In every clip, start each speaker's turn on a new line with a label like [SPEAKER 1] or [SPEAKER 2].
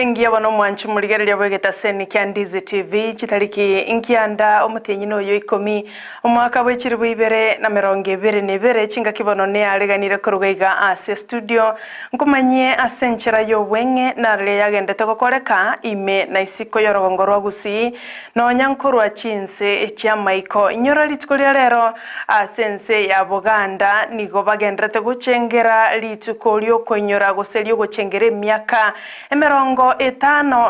[SPEAKER 1] bengi abano mwanchu muligereria bwegeta seni kya Ndizi TV chitariki inkianda omutenyi noyo Ikomi omwaka bwechiri bwibere na 2022 chinga kibono ne aleganire kurugaiga ase studio nkumanye asenchera yo bwenge na rele yagendete gokoreka ime na isiko yorogongo rwa Gusii no nyankorwa Chinsa ekya maiko inyora litikolia rero asense ya Buganda nigo bagendete guchengera lituko lyo konyora goselio gochengere miaka 50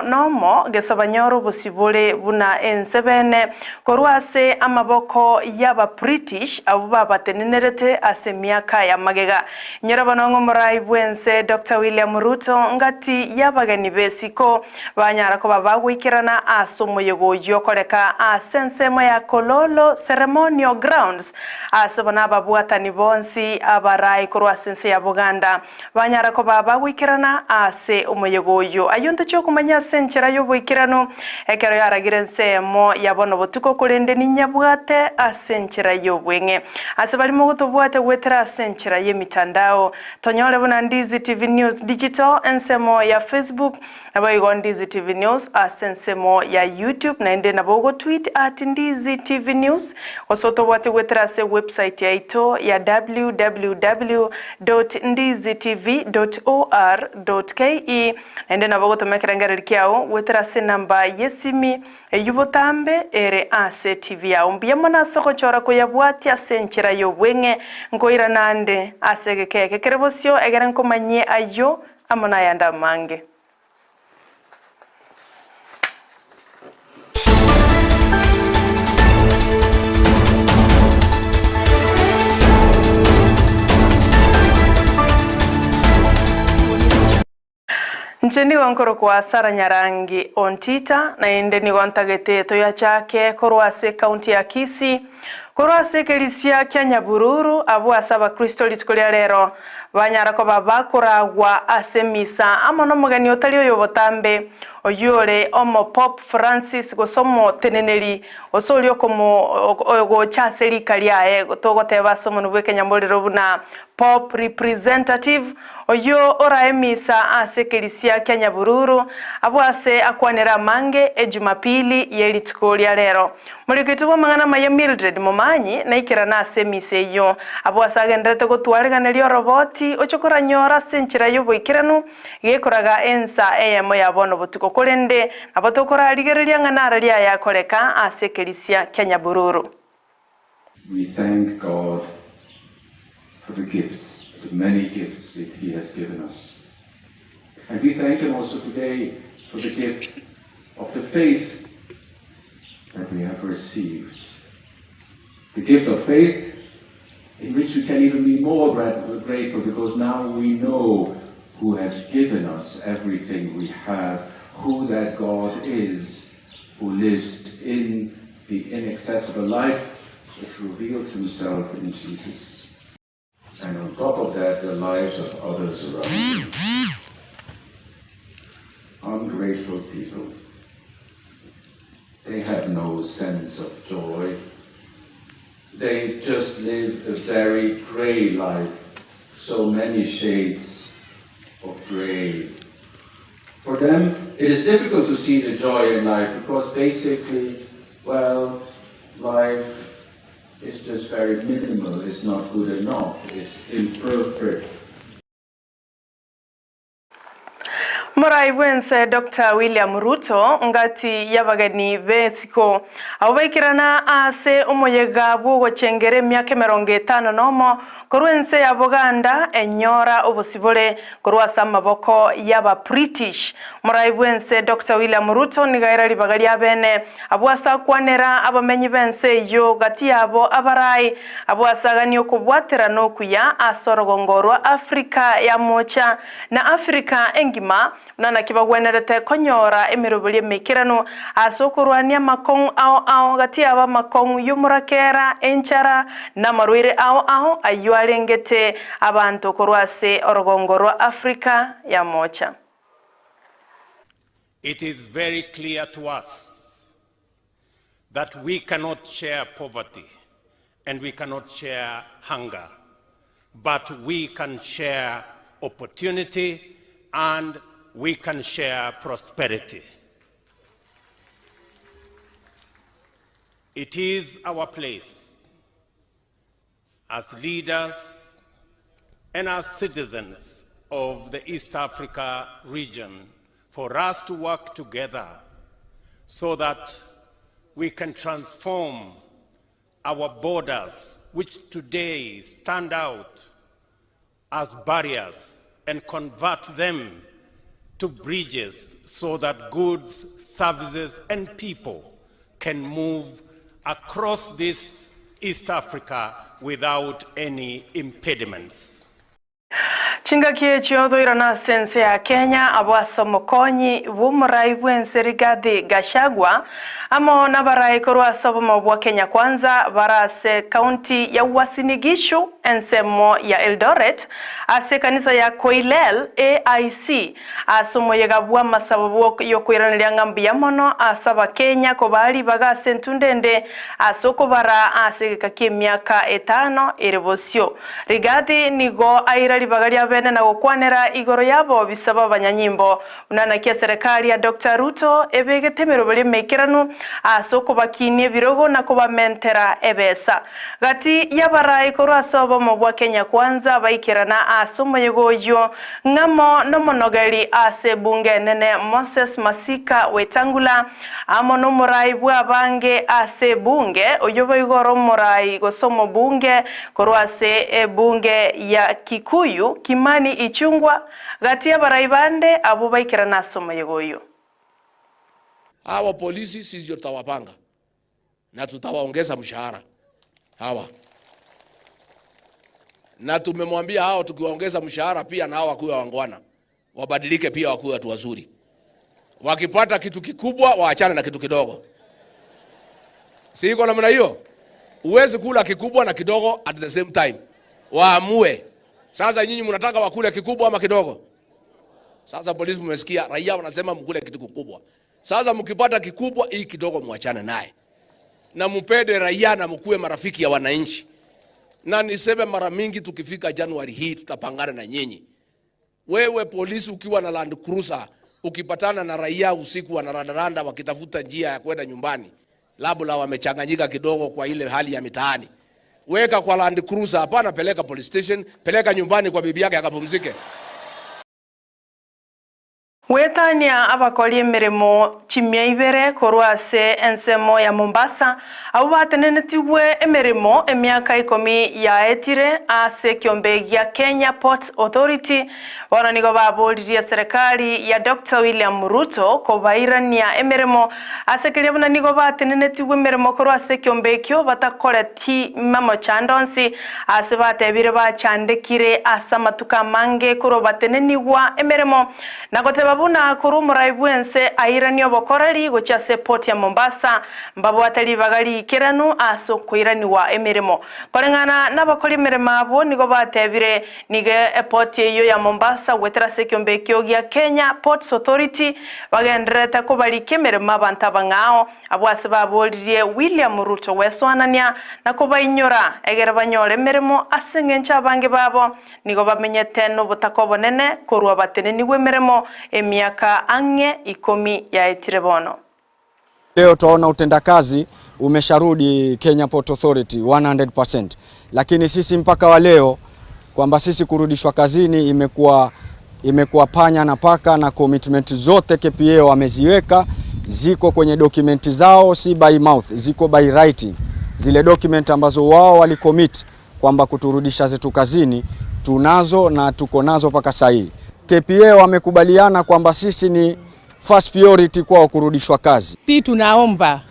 [SPEAKER 1] nomo gesabanyoro busibule buna ensebene korwase amaboko yaba British abo babatenenerete ase miaka ya magega nyora banongo murai bwense Dr. William Ruto ngati yabagani besiko banyara ko babagwikirana asomo yego yokoreka asensemo ya Kololo ceremonial grounds asabana babwatani bonsi abarai korwasense ya Buganda banyara ko babagwikirana ase omoyegoyo ayonte cyo kumanya senchera yo bwikirano ekero yaragirense mo yabono botuko kurende ninyabwate asenchera yo bwenge asabali mo gutubwate wetera asenchera ye mitandao tonyole buna Ndizi TV News digital ensemo ya Facebook abayigo Ndizi TV News asensemo ya YouTube na ende nabogo tweet @Ndizi TV News osoto bwate wetera se website ya ito ya www.ndizitv.or.ke ende nabogo tomekerangere kyao wetera se namba yesimi eyubotambe ere ase TV ya umbiyamo nasoko chora ko yabwati asenchera yo bwenge ngoira nande asegekeke kerebosyo egeren komanye ayo amona yanda mange Nchendi wankoro kwa Sara Nyarangi Ontita na ende ni wantagete toya chake korwase kaunti ya Kisii korwase kelisia kya Nyabururu abu asaba Kristo litikolia lero banyara ko babakuragwa asemisa amono mugani otali oyo botambe oyore omo Pope Francis gosomo teneneri osolio komo go chaseli kaliae togoteba somo nubwe Kenyambolero buna Pope representative oyo ora emisa asekelisia kya Nyabururu abwase akwanera mange ejumapili yelitikolia lero mulikitubo mangana maya Mildred Momanyi na ikirana asemise yo abwase agendete gotwaregana lyo roboti ochokora nyora senchira yo bwikiranu gekoraga ensa eyemo yabono botuko kolende abatokora aligerelia ngana lya yakoreka asekelisia kya Nyabururu.
[SPEAKER 2] We thank God for the gifts, the many gifts that He has given us. And we thank Him also today for the gift of the faith that we have received. The gift of faith in which we can even be more grateful because now we know who has given us everything we have, who that God is, who lives in the inaccessible light which reveals Himself in Jesus. And on top of that, the lives of others around you. Ungrateful people. They have no sense of joy. They just live a very grey life, so many shades of grey. For them, it is difficult to see the joy in life because basically, well, life is just very minimal, it's not good enough, it's imperfect.
[SPEAKER 1] Murai bwense Dr. William Ruto ngati yabagani besiko ababikirana ase omoyega bwo chengere myaka 50 nomo korwense ya Buganda enyora obusibole korwasa maboko yaba British. Murai bwense Dr. William Ruto nigaira libagali abene abwasa kwanera abamenyi bense yo gati yabo abarai abwasa ganyo kubwatera no kuya asorogongorwa Afrika ya mocha na Afrika engima nana kibagwenerete konyora emirubuli mekirano asokurwania makong ao gati aba makong yumurakera enchara na marwire ao ayualengete abantu korwase orogongorwa Afrika ya mocha.
[SPEAKER 3] It is very clear to us that we cannot share poverty and we cannot share hunger, but we can share opportunity and we can share prosperity. It is our place as leaders and as citizens of the East Africa region for us to work together so that we can transform our borders, which today stand out as barriers, and convert them to bridges so that goods, services, and people can move across this East Africa without any impediments.
[SPEAKER 1] Chingakie chiothoira na sense ya Kenya abwaso mokonyi bumurai bwense Rigathi Gachagua amo na barai korwa sobomo bwa Kenya Kwanza barase county ya Uasin Gishu ensemo ya Eldoret ase kanisa ya Koilel AIC asomo yegabwa masabo yokwiranira ngambi ya mono asaba Kenya ko bali bagase ntundende asoko bara ase kakie miaka 5 erebosio Rigathi nigo airali bagalia bene na gukwanera igoro yabo bisaba abanyanyimbo unana kia serikali ya Dr. Ruto ebegetemero bali mekiranu asoko bakinie birogo na kubamentera ebesa gati yabarai korwa sobo mu bwa Kenya Kwanza baikirana asomo yegoyo ngamo no monogali ase bunge nene Moses Masika Wetangula amo no murai bwa bange ase bunge oyobo igoro murai gosomo bunge korwa se bunge ya Kikuyu Kimani Ichungwa gati yabarai bande abo baikirana asomo yegoyo.
[SPEAKER 4] Hawa polisi sisi ndio tutawapanga na tutawaongeza mshahara hawa, na tumemwambia hao tukiwaongeza mshahara pia na hao wakuwa wangwana wabadilike pia wakuwa watu wazuri, wakipata kitu kikubwa waachane na kitu kidogo. Si iko namna hiyo? Uwezi kula kikubwa na kidogo at the same time, waamue. Sasa nyinyi mnataka wakule kikubwa ama kidogo? Sasa polisi mmesikia, raia wanasema mkule kitu kikubwa. Sasa mkipata kikubwa hii kidogo muachane naye. Na mpende raia na mkuwe marafiki ya wananchi. Na niseme mara mingi tukifika Januari hii tutapangana na nyinyi. Wewe polisi ukiwa na Land Cruiser, ukipatana na raia usiku wanarandaranda wakitafuta njia ya kwenda nyumbani, labda wamechanganyika kidogo kwa ile hali ya mitaani, weka kwa Land Cruiser, hapana peleka police station, peleka nyumbani kwa bibi yake akapumzike.
[SPEAKER 1] Wetania abakoli emirimo chimia ibere korwase ensemo ya Mombasa abo batenenetiwe emirimo emyaka 10 ya etire ase kiombe ya Kenya Ports Authority wananigo babolirie serikali ya Dr. William Ruto ko bairania emirimo ase kilebona nigo batenenetiwe emirimo korwase kiombe kyo batakoreti mamo chandonsi ase batebire bachandekire asa matuka mange koro bateneniwa emirimo nagoteba buna kurumurai bwense airani obokorari gocha support ya Mombasa mbabo atali bagali kiranu aso kuirani wa emirimo korengana nabakori emirimo abo nigo batebire nige port yo ya Mombasa wetera sekyombe kyogia Kenya Ports Authority bagendereta ko bali kemirimo abantu bangao abwase babolirie William Ruto weswanania na ko bainyora egere banyore emirimo asengencha bange babo nigo bamenyete no butakobonene korwa bateneni wemirimo miaka ange Ikomi ya etirebono.
[SPEAKER 5] Leo tunaona utendakazi umesharudi Kenya Port Authority 100%. Lakini sisi mpaka wa leo kwamba sisi kurudishwa kazini imekuwa panya na paka, na commitment zote KPA wameziweka ziko kwenye dokumenti zao, si by mouth, ziko by writing. Zile document ambazo wao walicommit kwamba kuturudisha zetu kazini tunazo na tuko nazo mpaka sasa hivi. KPA wamekubaliana kwamba sisi ni first priority kwa kurudishwa kazi.
[SPEAKER 6] Sisi tunaomba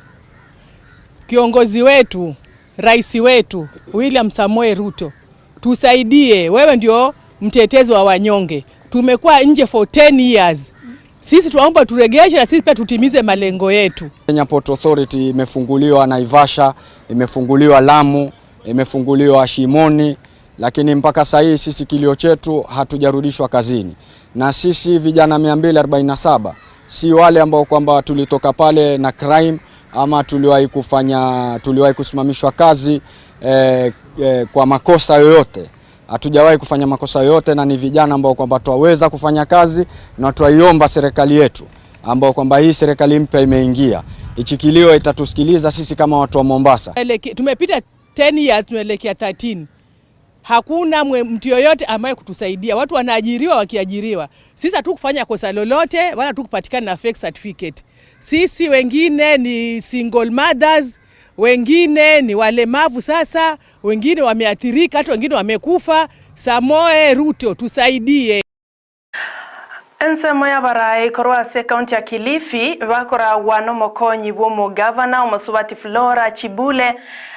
[SPEAKER 6] kiongozi wetu, rais wetu William Samoei Ruto, tusaidie. Wewe ndio mtetezi wa wanyonge. Tumekuwa nje for 10 years. Sisi tunaomba turegeshe na sisi pia tutimize malengo yetu.
[SPEAKER 5] Kenya Port Authority imefunguliwa Naivasha, imefunguliwa Lamu, imefunguliwa Shimoni. Lakini mpaka sasa hivi sisi kilio chetu hatujarudishwa kazini. Na sisi vijana 247 si wale ambao kwamba tulitoka pale na crime ama tuliwahi kusimamishwa kazi kwa makosa yoyote. hatujawahi kufanya makosa yote, na ni vijana ambao kwamba twaweza kufanya kazi, na twaiomba serikali yetu ambao kwamba hii serikali mpya imeingia ichikiliwe, itatusikiliza sisi kama watu wa Mombasa.
[SPEAKER 6] Tumepita 10 years, tunaelekea 13. Hakuna mtu yoyote ambaye kutusaidia. Watu wanaajiriwa wakiajiriwa. Sisi hatu kufanya kosa lolote wala hatu kupatikana na fake certificate. Sisi wengine ni single mothers, wengine ni walemavu sasa, wengine wameathirika, hata wengine wamekufa. Samoe Ruto tusaidie.
[SPEAKER 1] Ensemo ya barai korwase kaunti ya Kilifi bakora wano mokonyi bomo governor Omusubati Flora Chibule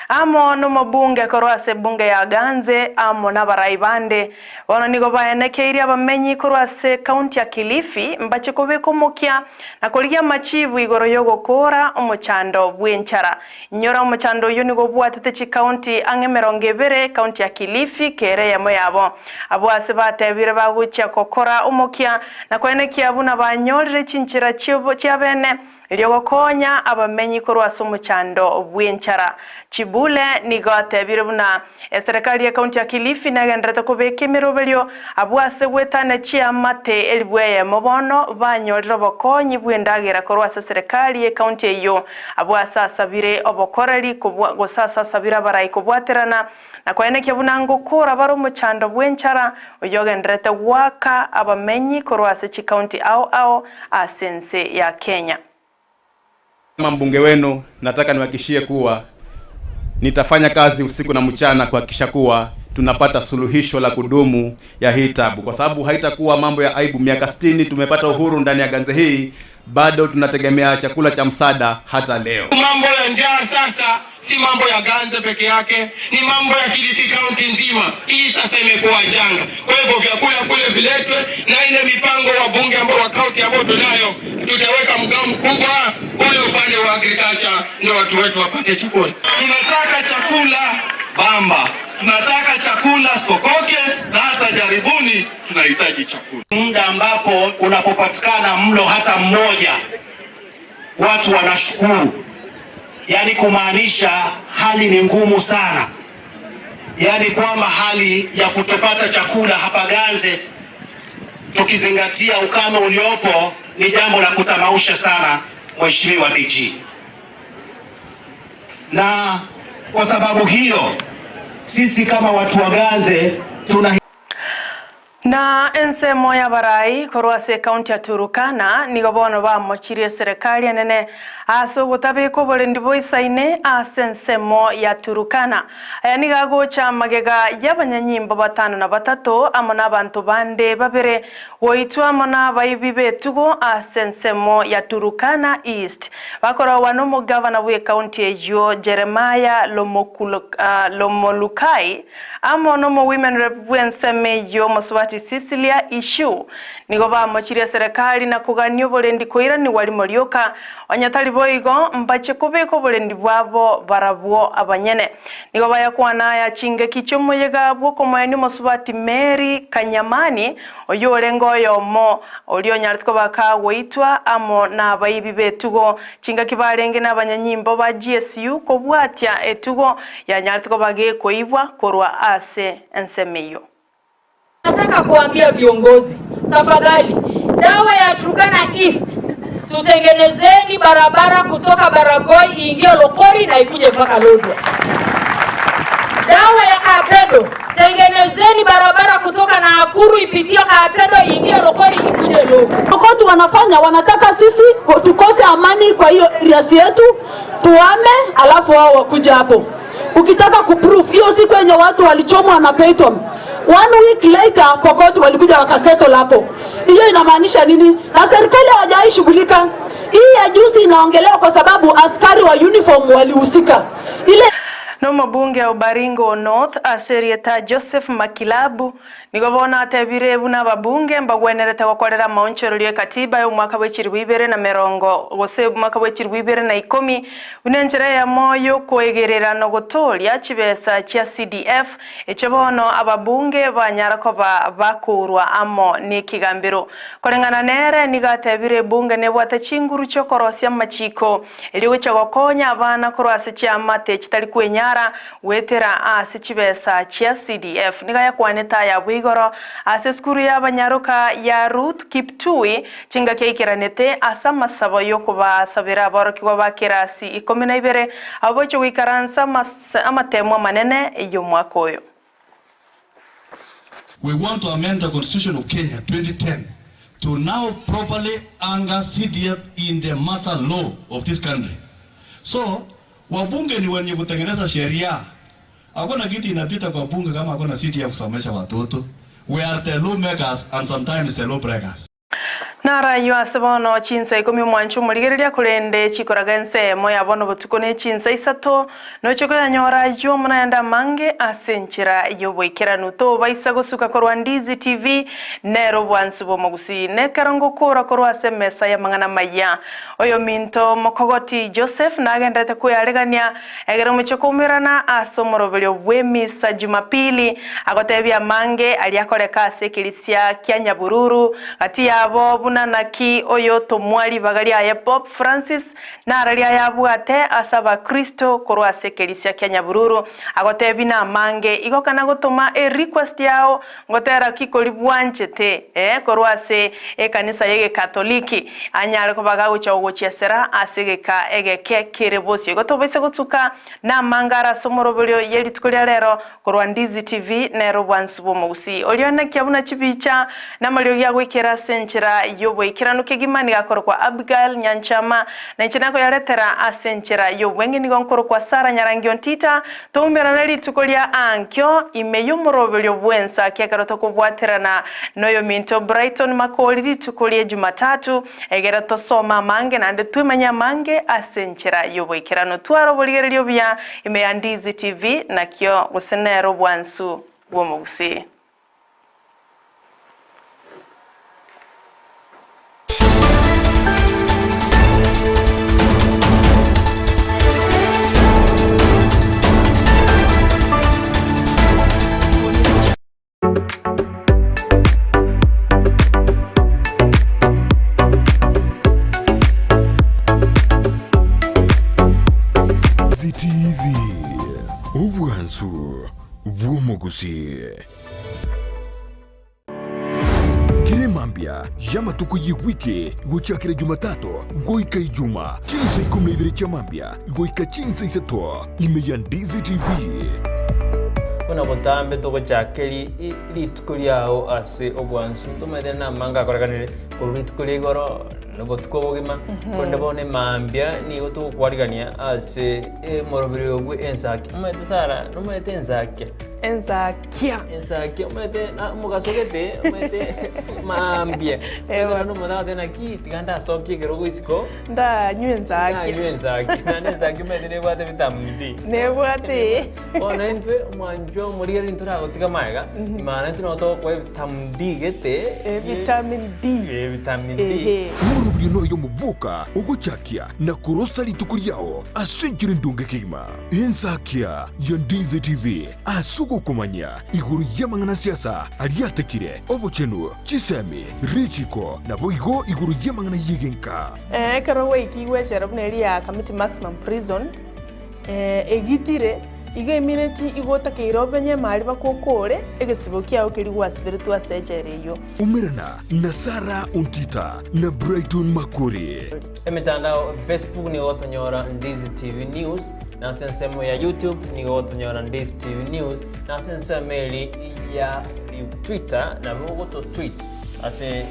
[SPEAKER 1] amo no mabunge korwase bunge ya Ganze amo na barai bande wana nigo baenekeri abamenyi korwase kaunti ya Kilifi mbache kobekomokia na koligia machibu igoro yogo kora omuchando bwenchara nyora omuchando yo nigo bwatete chi kaunti angemerongevere kaunti ya Kilifi kere yamo yabo abwase batebire bagucha kokora omokia na kwenekia buna banyorire chinchira chibo chiabene iliogo konya abamenyi korwase omuchando bwenchara Chibule nigotebire buna serikali ya kaunti ya Kilifi nagendrete kubeka emirobelio abwase gwetane chiamate elibweye mobono banyorira bokonyi bwendagira korwase serikali ya kaunti eyo abwase asabire obokoreri gosasa sabira barai kubwaterana na kweneke bunango kora baro muchando bwenchara oyogendrete waka abamenyi korwase chi kaunti ao asense ya Kenya.
[SPEAKER 7] Kama mbunge wenu nataka niwahakikishie kuwa nitafanya kazi usiku na mchana kuhakikisha kuwa tunapata suluhisho la kudumu ya hii tabu, kwa sababu haitakuwa mambo ya aibu. Miaka 60 tumepata uhuru ndani ya Ganze hii, bado tunategemea chakula cha msaada hata leo.
[SPEAKER 8] Mambo ya njaa sasa si mambo ya Ganze peke yake, ni mambo ya Kilifi County nzima. Hii sasa imekuwa janga. Kwa hivyo vyakula kule viletwe, na ile mipango wa bunge ambao wa county ambao tunayo, tutaweka mgao mkubwa ule upande wa agriculture ndio watu wetu wapate chakula. Tunataka chakula bamba, tunataka chakula sokoke, na hata jaribuni tunahitaji chakula.
[SPEAKER 9] Muda ambapo unapopatikana mlo hata mmoja, watu wanashukuru. Yani kumaanisha hali ni ngumu sana. Yani kwamba hali ya kutopata chakula hapa Ganze, tukizingatia ukame uliopo, ni jambo la kutamausha sana Mheshimiwa DG. Na kwa sababu hiyo sisi kama watu wa Ganze tuna
[SPEAKER 1] na ensemo ya barai korwase kaunti ya Turukana nigobono ba mochirie serikali nene aso gotabeko bolendi boisaine asensemo ya Turukana ayani gagocha magega y'abanyanyimbo 5 na 3 amona abantu bande babere woitwa amona bayibibe tugo asensemo ya Turukana East bakora wano mo governor we county eyo Jeremiah Lomolukai amono mo women rep wenseme yo Musubati Cecilia issue nigoba mochiria serikali na kuganyo bolendi koira ni wali morioka wanyatali boigo mbache kubeko bolendi bwabo barabwo abanyene nigoba yakwana ya chinge kichomo yega bwo komayeni Musubati Mary Kanyamani oyo olengo yomo olio nyartko baka weitwa amo na bayibi betugo chinga kibalenge na abanyanyimbo ba GSU kobwatya etugo ya nyartko bage koibwa korwa ase ensemeyo.
[SPEAKER 10] Nataka kuambia viongozi, tafadhali dawa ya Turkana East tutengenezeni barabara kutoka Baragoi iingie Lokori na ikuje mpaka Lodwar. Dawa ya Kapedo tengenezeni barabara kutoka Nakuru ipitie Kapedo iingie Lokori ikuje Lodwar.
[SPEAKER 11] Wakati wanataka sisi tukose amani kwa hiyo area yetu, tuame alafu wao wakuja hapo. Ukitaka kuprove hiyo siku yenye watu walichomwa na Peyton, 1 week later Pokot walikuja wakasettle hapo. Hiyo inamaanisha nini? Na serikali hawajaishughulika. Hii ya juzi inaongelewa kwa sababu askari wa uniform walihusika. Ile
[SPEAKER 1] no mabunge wa Baringo North aserieta Joseph Makilabu nigobona atebire buna babunge mbagwenerete gukorera maonchero katiba yo mwaka wa 2020 gose mwaka wa 2010 unenjera ya moyo kwegerera no gutoria chibesa chia CDF echabono ababunge banyarako bakurwa amo ni kigambiro korengana nere nigatebire bunge nebwate chinguru chokorosia machiko eliwe chagokonya abana korwase chiamate chitali kwenya omusara wetera ase chibesa chia CDF niga yakwaneta ya bwigoro ase skuru y'abanyaruka ya Ruth Kiptui chinga keikiranete asa masabo yokubasabira abarokigwa bakirasi 12 abocho wikaransa amatemo manene y'omwaka oyo.
[SPEAKER 12] We want to amend the Constitution of Kenya 2010 to now properly anchor CDF in the mother law of this country. So, wabunge ni wenye kutengeneza sheria. Hakuna kitu inapita kwa bunge kama hakuna CDF kusomesha watoto. We are the lawmakers and sometimes the lawbreakers.
[SPEAKER 1] Nara yuasabono Chinsa Ikomi mwanchu muligereria kurende chikoraga ensemo yabono butukone Chinsa isato no chiko yanyora yo munayanda mange asenchira yobwekera nuto baisa gusuka korwa Ndizi TV nero bwansubo Gusii ne karango kora korwa semesa ya mangana maya oyo minto mokogoti Joseph nagendete kuyaregania egero muchokumirana asomorobelyo bwemisa Jumapili agotebya mange aliakoreka sekilisia kya Nyabururu ati yabo naki oyo tomwali bagali aye Pop Francis na aralia yabwate asaba Kristo korwa sekelisia kya Nyabururu agotebi na mange igokana gutuma request yao ngotera kikoli bwanchete korwa se kanisa yege Katoliki anyale ko bagago chawo chiesera asegeka egeke kirebosi gotobese gutsuka na mangara somorobelyo yeli tukolya lero korwa Ndizi TV nero bwansubo Gusii oliona kyabuna chibicha na malyo yagwekera senchira yobo ikirano kegimani gakoro kwa Abigail Nyanchama na nchinako yaletera asenchera yobwengi nigonkoro kwa Sara Nyarangi Ontita tumbera nali tukolya ankyo imeyumorobelyo bwensa kyakaroto kubwaterana noyo minto Brighton Makoli tukolye Jumatatu egera tosoma mange nande twimanya mange asenchera yobo ikirano twaro boligerelyo bya imeya Ndizi TV nakyo gusenero bwansu bwo Gusii.
[SPEAKER 13] TV ubwansu bwo Gusii Kiremambia yamatuko yiwike gochakira Jumatatu goika Ijuma Chinsa 12 chamambia goika Chinsa isato imeya Ndizi TV
[SPEAKER 14] Kuna botambe to gochakeli ritkuliao ase obwansu tumede na manga koraganire kuritkuligoro nobotuko bogima konde bone mambia ni goto kwarigania ase morobiro gwe ensaki umete Sara numete ensaki umete na mugasogete umete mambia ewa no moda tena ki tiganda sokye gerogo isiko
[SPEAKER 1] nda nyenzaki
[SPEAKER 14] na nenzaki umete ne bwate vitamin D
[SPEAKER 1] ne bwate
[SPEAKER 14] ona entwe manjo morigeri ntura gotiga maiga imana ntuno to kwa vitamin D gete vitamin D
[SPEAKER 13] Murubino yo mubuka ugochakia na kurosa litukuriao asenchire ndunge kima ensakia ya Ndizi TV asugo kumanya iguru yamangana siasa aliatekire obochenu chisemi richiko na boigo iguru yamangana yigenka
[SPEAKER 1] karawe ikiwe sherabneli ya Committee Maximum Prison egitire iga imineti igota keirobenye mali bakokore egesibo kyao kiri wasibere twasejereyo
[SPEAKER 13] umirana na Sara Ontita na Brighton Makori
[SPEAKER 14] emitandao Facebook ni otonyora Ndizi TV News na sensemo ya YouTube ni otonyora Ndizi TV News na sensemeli ya Twitter na bogoto tweet ase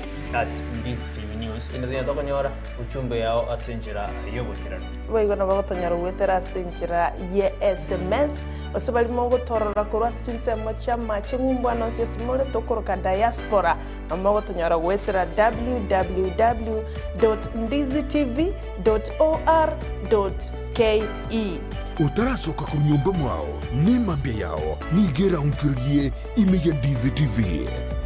[SPEAKER 14] @Ndizi TV News inadhiya tokonyora uchumbe yao asenjira yobokirano
[SPEAKER 1] baigona bagotonyora wetera asenjira ye SMS osabali mongo torora korwa Chinsa chama chingumbwana nsesumole tokoroka diaspora amagotonyora wetera www.ndizitv.or.ke
[SPEAKER 13] utarasoka kunyumba mwao ni mambia yao nigera unchurie imeya Ndizi TV